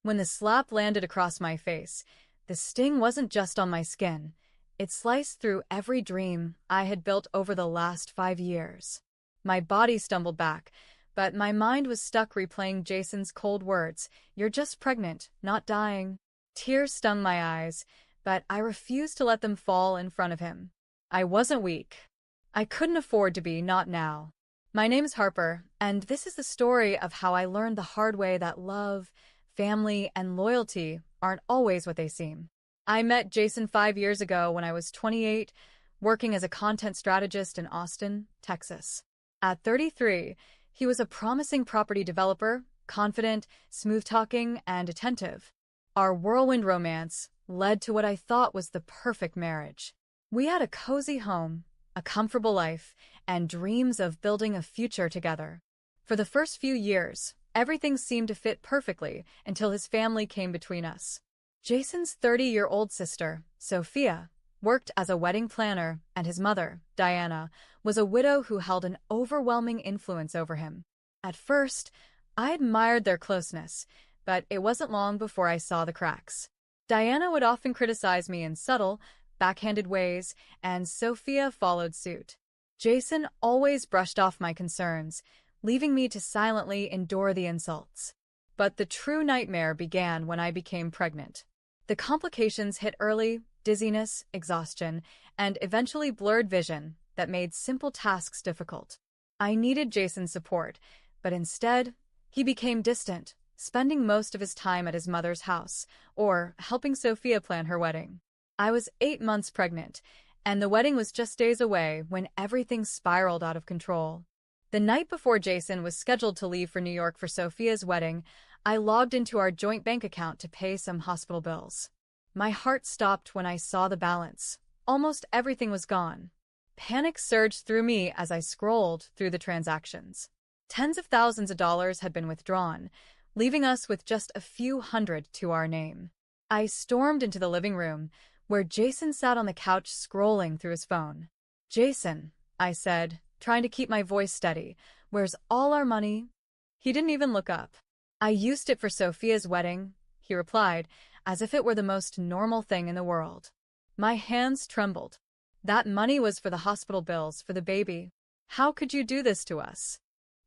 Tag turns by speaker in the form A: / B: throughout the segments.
A: When the slap landed across my face, the sting wasn't just on my skin. It sliced through every dream I had built over the last 5 years. My body stumbled back, but my mind was stuck replaying Jason's cold words, "You're just pregnant, not dying." Tears stung my eyes, but I refused to let them fall in front of him. I wasn't weak. I couldn't afford to be, not now. My name's Harper, and this is the story of how I learned the hard way that love, family, and loyalty aren't always what they seem. I met Jason 5 years ago when I was 28, working as a content strategist in Austin, Texas. At 33, he was a promising property developer, confident, smooth-talking, and attentive. Our whirlwind romance led to what I thought was the perfect marriage. We had a cozy home, a comfortable life, and dreams of building a future together. For the first few years, everything seemed to fit perfectly until his family came between us. Jason's 30-year-old sister, Sophia, worked as a wedding planner, and his mother, Diana, was a widow who held an overwhelming influence over him. At first, I admired their closeness, but it wasn't long before I saw the cracks. Diana would often criticize me in subtle, backhanded ways, and Sophia followed suit. Jason always brushed off my concerns, leaving me to silently endure the insults. But the true nightmare began when I became pregnant. The complications hit early: dizziness, exhaustion, and eventually blurred vision that made simple tasks difficult. I needed Jason's support, but instead, he became distant, spending most of his time at his mother's house, or helping Sophia plan her wedding. I was 8 months pregnant, and the wedding was just days away when everything spiraled out of control. The night before Jason was scheduled to leave for New York for Sophia's wedding, I logged into our joint bank account to pay some hospital bills. My heart stopped when I saw the balance. Almost everything was gone. Panic surged through me as I scrolled through the transactions. Tens of thousands of dollars had been withdrawn, leaving us with just a few hundred to our name. I stormed into the living room, where Jason sat on the couch scrolling through his phone. "Jason," I said, trying to keep my voice steady, "where's all our money?" He didn't even look up. "I used it for Sophia's wedding," he replied, as if it were the most normal thing in the world. My hands trembled. "That money was for the hospital bills for the baby. How could you do this to us?"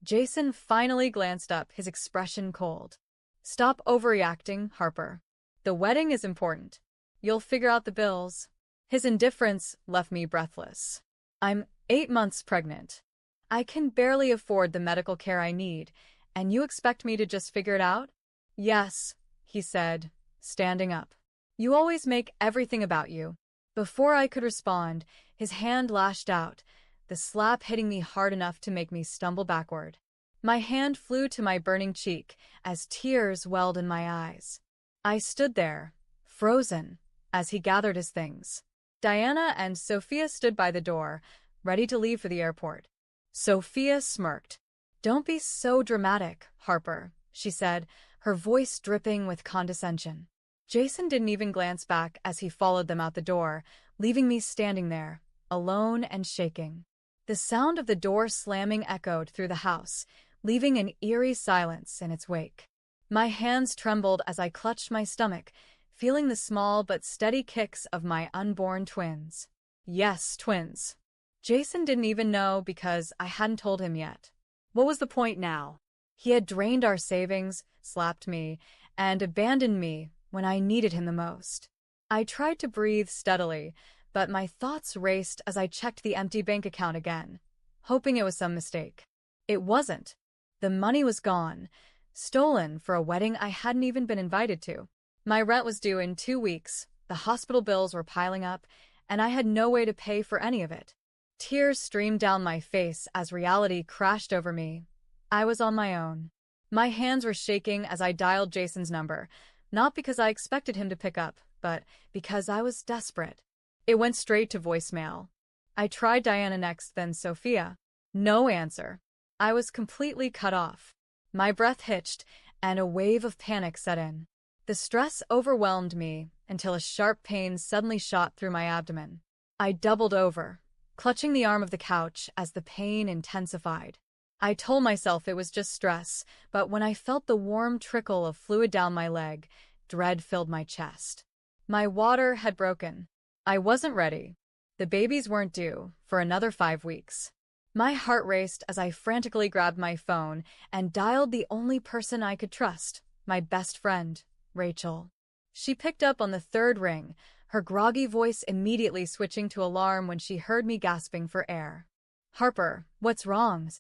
A: Jason finally glanced up, his expression cold. "Stop overreacting, Harper. The wedding is important. You'll figure out the bills." His indifference left me breathless. "I'm 8 months pregnant. I can barely afford the medical care I need, and you expect me to just figure it out?" "Yes," he said, standing up. "You always make everything about you." Before I could respond, his hand lashed out, the slap hitting me hard enough to make me stumble backward. My hand flew to my burning cheek as tears welled in my eyes. I stood there, frozen, as he gathered his things. Diana and Sophia stood by the door, ready to leave for the airport. Sophia smirked. "Don't be so dramatic, Harper," she said, her voice dripping with condescension. Jason didn't even glance back as he followed them out the door, leaving me standing there, alone and shaking. The sound of the door slamming echoed through the house, leaving an eerie silence in its wake. My hands trembled as I clutched my stomach, feeling the small but steady kicks of my unborn twins. Yes, twins. Jason didn't even know because I hadn't told him yet. What was the point now? He had drained our savings, slapped me, and abandoned me when I needed him the most. I tried to breathe steadily, but my thoughts raced as I checked the empty bank account again, hoping it was some mistake. It wasn't. The money was gone, stolen for a wedding I hadn't even been invited to. My rent was due in 2 weeks, the hospital bills were piling up, and I had no way to pay for any of it. Tears streamed down my face as reality crashed over me. I was on my own. My hands were shaking as I dialed Jason's number, not because I expected him to pick up, but because I was desperate. It went straight to voicemail. I tried Diana next, then Sophia. No answer. I was completely cut off. My breath hitched, and a wave of panic set in. The stress overwhelmed me until a sharp pain suddenly shot through my abdomen. I doubled over, clutching the arm of the couch as the pain intensified. I told myself it was just stress, but when I felt the warm trickle of fluid down my leg, dread filled my chest. My water had broken. I wasn't ready. The babies weren't due for another 5 weeks. My heart raced as I frantically grabbed my phone and dialed the only person I could trust, my best friend, Rachel. She picked up on the third ring, her groggy voice immediately switching to alarm when she heard me gasping for air. "Harper, what's wrong?"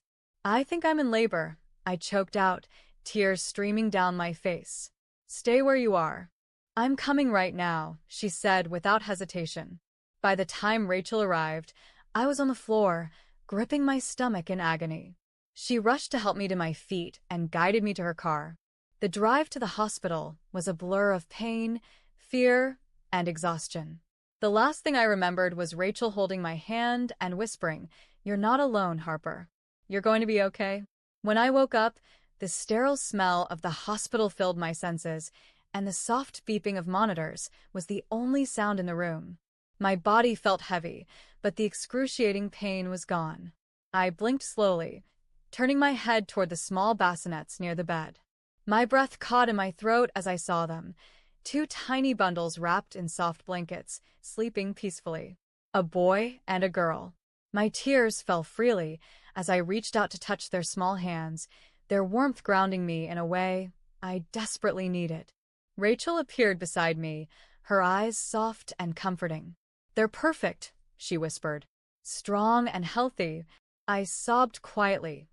A: "I think I'm in labor," I choked out, tears streaming down my face. "Stay where you are." "I'm coming right now," she said without hesitation. By the time Rachel arrived, I was on the floor, gripping my stomach in agony. She rushed to help me to my feet and guided me to her car. The drive to the hospital was a blur of pain, fear, and exhaustion. The last thing I remembered was Rachel holding my hand and whispering, "You're not alone, Harper. You're going to be okay." When I woke up, the sterile smell of the hospital filled my senses, and the soft beeping of monitors was the only sound in the room. My body felt heavy, but the excruciating pain was gone. I blinked slowly, turning my head toward the small bassinets near the bed. My breath caught in my throat as I saw them, two tiny bundles wrapped in soft blankets, sleeping peacefully. A boy and a girl. My tears fell freely as I reached out to touch their small hands, their warmth grounding me in a way I desperately needed. Rachel appeared beside me, her eyes soft and comforting. "They're perfect," she whispered. "Strong and healthy." I sobbed quietly,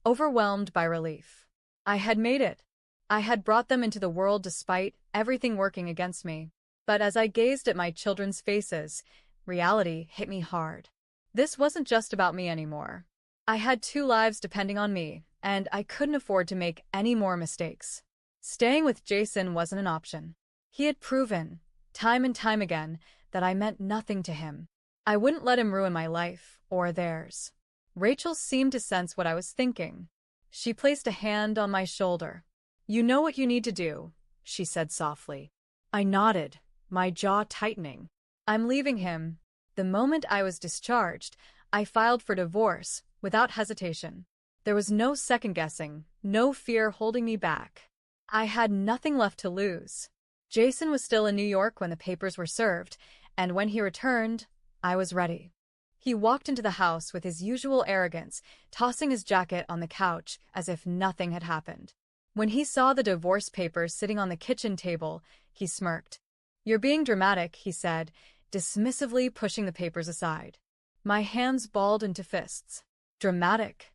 A: overwhelmed by relief. I had made it. I had brought them into the world despite everything working against me. But as I gazed at my children's faces, reality hit me hard. This wasn't just about me anymore. I had 2 lives depending on me, and I couldn't afford to make any more mistakes. Staying with Jason wasn't an option. He had proven, time and time again, that I meant nothing to him. I wouldn't let him ruin my life, or theirs. Rachel seemed to sense what I was thinking. She placed a hand on my shoulder. "You know what you need to do," she said softly. I nodded, my jaw tightening. "I'm leaving him." The moment I was discharged, I filed for divorce, without hesitation. There was no second-guessing, no fear holding me back. I had nothing left to lose. Jason was still in New York when the papers were served, and when he returned, I was ready. He walked into the house with his usual arrogance, tossing his jacket on the couch as if nothing had happened. When he saw the divorce papers sitting on the kitchen table, he smirked. "You're being dramatic," he said, dismissively pushing the papers aside. My hands balled into fists. "Dramatic?"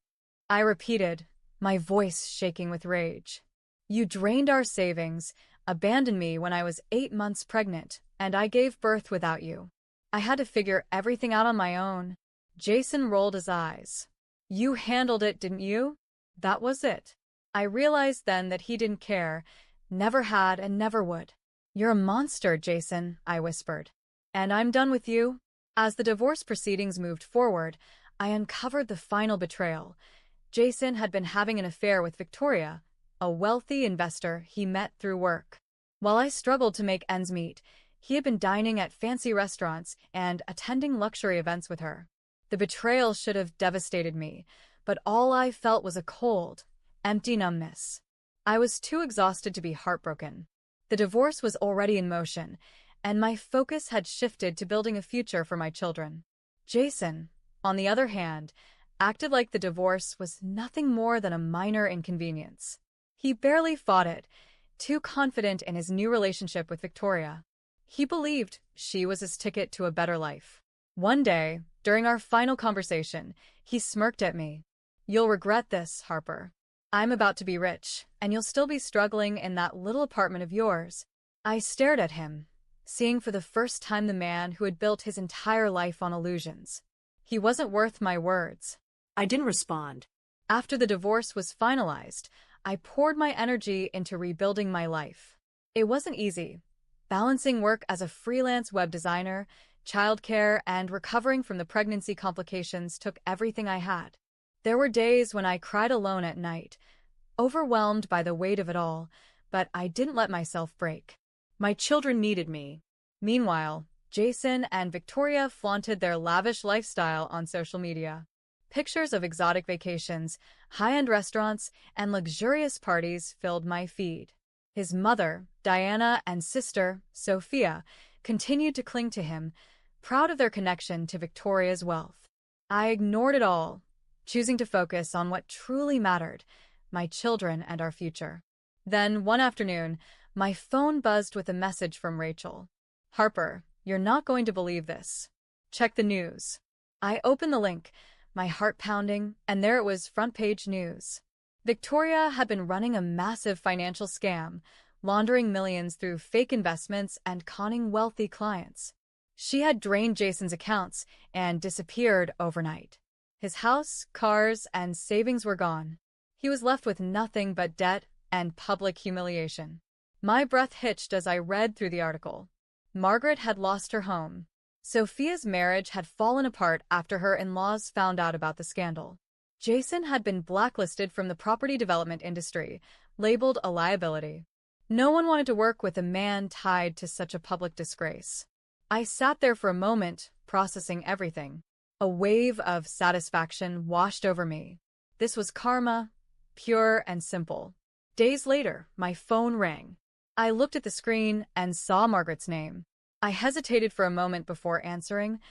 A: I repeated, my voice shaking with rage. "You drained our savings, abandoned me when I was 8 months pregnant, and I gave birth without you. I had to figure everything out on my own." Jason rolled his eyes. "You handled it, didn't you?" That was it. I realized then that he didn't care, never had and never would. "You're a monster, Jason," I whispered. "And I'm done with you." As the divorce proceedings moved forward, I uncovered the final betrayal. Jason had been having an affair with Victoria, a wealthy investor he met through work. While I struggled to make ends meet, he had been dining at fancy restaurants and attending luxury events with her. The betrayal should have devastated me, but all I felt was a cold, empty numbness. I was too exhausted to be heartbroken. The divorce was already in motion, and my focus had shifted to building a future for my children. Jason, on the other hand, acted like the divorce was nothing more than a minor inconvenience. He barely fought it, too confident in his new relationship with Victoria. He believed she was his ticket to a better life. One day, during our final conversation, he smirked at me. "You'll regret this, Harper. I'm about to be rich, and you'll still be struggling in that little apartment of yours." I stared at him, seeing for the first time the man who had built his entire life on illusions. He wasn't worth my words.
B: I didn't respond.
A: After the divorce was finalized, I poured my energy into rebuilding my life. It wasn't easy. Balancing work as a freelance web designer, childcare, and recovering from the pregnancy complications took everything I had. There were days when I cried alone at night, overwhelmed by the weight of it all, but I didn't let myself break. My children needed me. Meanwhile, Jason and Victoria flaunted their lavish lifestyle on social media. Pictures of exotic vacations, high-end restaurants, and luxurious parties filled my feed. His mother, Diana, and sister, Sophia, continued to cling to him, proud of their connection to Victoria's wealth. I ignored it all, choosing to focus on what truly mattered, my children and our future. Then, one afternoon, my phone buzzed with a message from Rachel. "Harper, you're not going to believe this. Check the news." I opened the link, my heart pounding, and there it was, front-page news. Victoria had been running a massive financial scam, laundering millions through fake investments and conning wealthy clients. She had drained Jason's accounts and disappeared overnight. His house, cars, and savings were gone. He was left with nothing but debt and public humiliation. My breath hitched as I read through the article. Margaret had lost her home. Sophia's marriage had fallen apart after her in-laws found out about the scandal. Jason had been blacklisted from the property development industry, labeled a liability. No one wanted to work with a man tied to such a public disgrace. I sat there for a moment, processing everything. A wave of satisfaction washed over me. This was karma, pure and simple. Days later, my phone rang. I looked at the screen and saw Margaret's name. I hesitated for a moment before answering,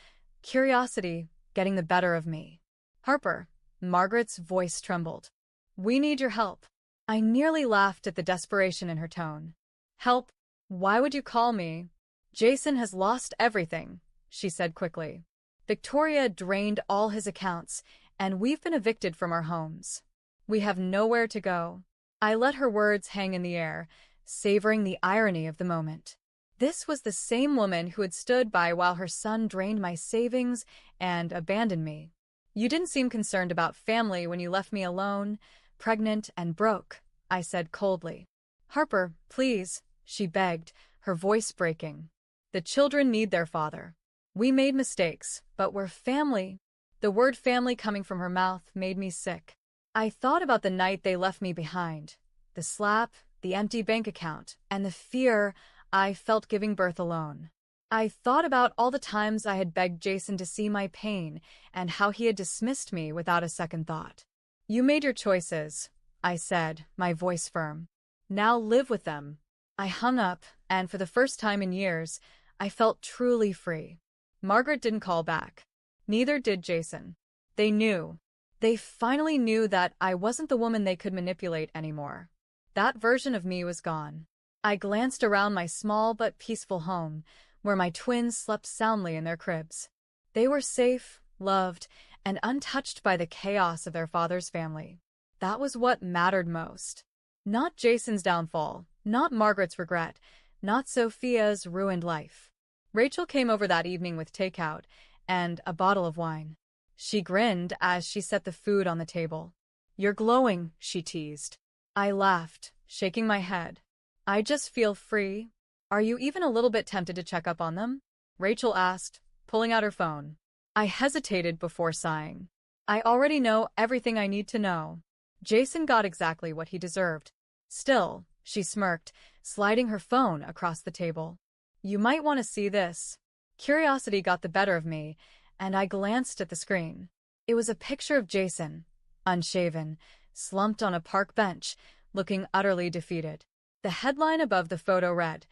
A: curiosity getting the better of me. "Harper," Margaret's voice trembled. "We need your help." I nearly laughed at the desperation in her tone. "Help? Why would you call me?" "Jason has lost everything," she said quickly. "Victoria drained all his accounts, and we've been evicted from our homes. We have nowhere to go." I let her words hang in the air, savoring the irony of the moment. This was the same woman who had stood by while her son drained my savings and abandoned me. "You didn't seem concerned about family when you left me alone, pregnant and broke," I said coldly. "Harper, please," she begged, her voice breaking. "The children need their father. We made mistakes, but we're family." The word family coming from her mouth made me sick. I thought about the night they left me behind, the slap, the empty bank account, and the fear I felt giving birth alone. I thought about all the times I had begged Jason to see my pain and how he had dismissed me without a second thought. "You made your choices," I said, my voice firm. "Now live with them." I hung up, and for the first time in years, I felt truly free. Margaret didn't call back. Neither did Jason. They knew. They finally knew that I wasn't the woman they could manipulate anymore. That version of me was gone. I glanced around my small but peaceful home, where my twins slept soundly in their cribs. They were safe, loved, and untouched by the chaos of their father's family. That was what mattered most. Not Jason's downfall, not Margaret's regret, not Sophia's ruined life. Rachel came over that evening with takeout and a bottle of wine. She grinned as she set the food on the table. "You're glowing," she teased. I laughed, shaking my head. "I just feel free." "Are you even a little bit tempted to check up on them?" Rachel asked, pulling out her phone. I hesitated before sighing. "I already know everything I need to know." Jason got exactly what he deserved. "Still," she smirked, sliding her phone across the table. "You might want to see this." Curiosity got the better of me, and I glanced at the screen. It was a picture of Jason, unshaven, slumped on a park bench, looking utterly defeated. The headline above the photo read,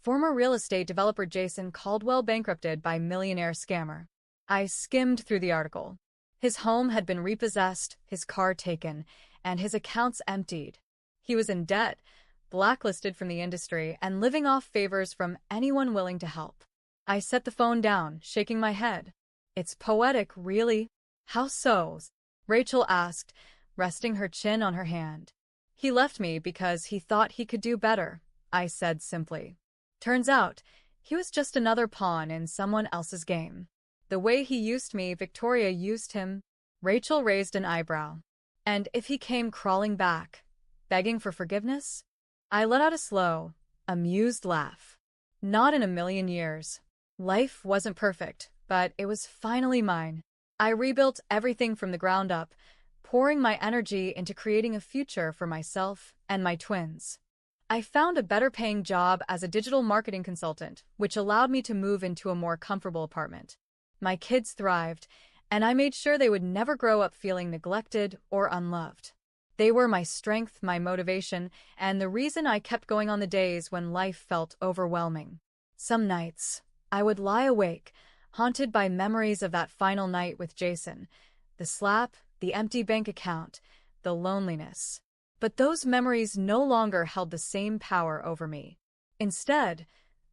A: "Former real estate developer Jason Caldwell bankrupted by millionaire scammer." I skimmed through the article. His home had been repossessed, his car taken, and his accounts emptied. He was in debt, blacklisted from the industry, and living off favors from anyone willing to help. I set the phone down, shaking my head. "It's poetic, really." "How so?" Rachel asked, resting her chin on her hand. "He left me because he thought he could do better," I said simply. "Turns out, he was just another pawn in someone else's game. The way he used me, Victoria used him." Rachel raised an eyebrow. "And if he came crawling back, begging for forgiveness?" I let out a slow, amused laugh. "Not in a million years. Life wasn't perfect, but it was finally mine. I rebuilt everything from the ground up, pouring my energy into creating a future for myself and my twins. I found a better-paying job as a digital marketing consultant, which allowed me to move into a more comfortable apartment. My kids thrived, and I made sure they would never grow up feeling neglected or unloved. They were my strength, my motivation, and the reason I kept going on the days when life felt overwhelming. Some nights, I would lie awake, haunted by memories of that final night with Jason, the slap, the empty bank account, the loneliness. But those memories no longer held the same power over me. Instead,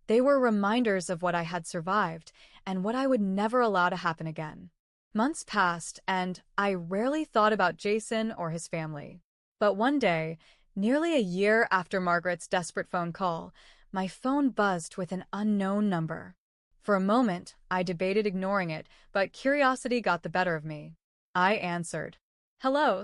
A: they were reminders of what I had survived and what I would never allow to happen again. Months passed, and I rarely thought about Jason or his family. But one day, nearly a year after Margaret's desperate phone call, my phone buzzed with an unknown number. For a moment, I debated ignoring it, but curiosity got the better of me. I answered. "Hello?"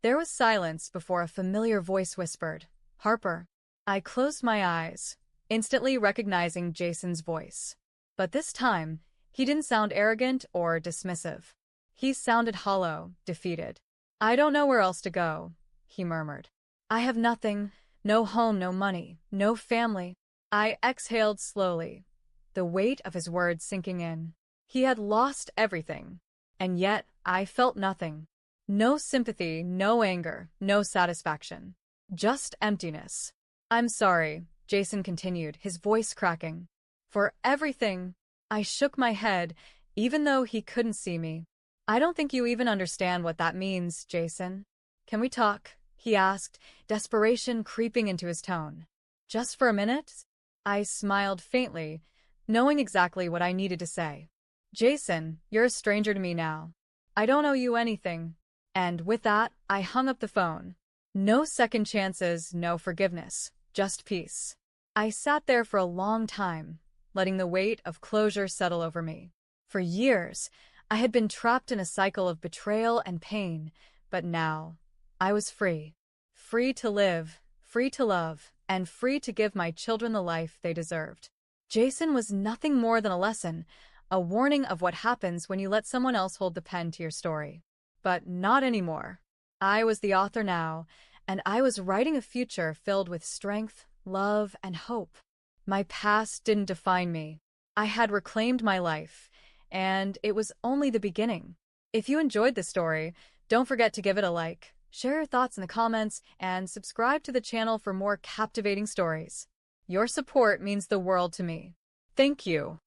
A: There was silence before a familiar voice whispered, "Harper." I closed my eyes, instantly recognizing Jason's voice. But this time, he didn't sound arrogant or dismissive. He sounded hollow, defeated. "I don't know where else to go," he murmured. "I have nothing, no home, no money, no family." I exhaled slowly, the weight of his words sinking in. He had lost everything, and yet I felt nothing. No sympathy, no anger, no satisfaction. Just emptiness. "I'm sorry," Jason continued, his voice cracking. "For everything." I shook my head, even though he couldn't see me. "I don't think you even understand what that means, Jason. Can we talk?" he asked, desperation creeping into his tone. "Just for a minute?" I smiled faintly, knowing exactly what I needed to say. "Jason, you're a stranger to me now. I don't owe you anything." And with that, I hung up the phone. No second chances, no forgiveness, just peace. I sat there for a long time, letting the weight of closure settle over me. For years, I had been trapped in a cycle of betrayal and pain, but now, I was free. Free to live, free to love, and free to give my children the life they deserved. Jason was nothing more than a lesson, a warning of what happens when you let someone else hold the pen to your story. But not anymore. I was the author now, and I was writing a future filled with strength, love, and hope. My past didn't define me. I had reclaimed my life, and it was only the beginning. If you enjoyed the story, don't forget to give it a like, share your thoughts in the comments, and subscribe to the channel for more captivating stories. Your support means the world to me. Thank you.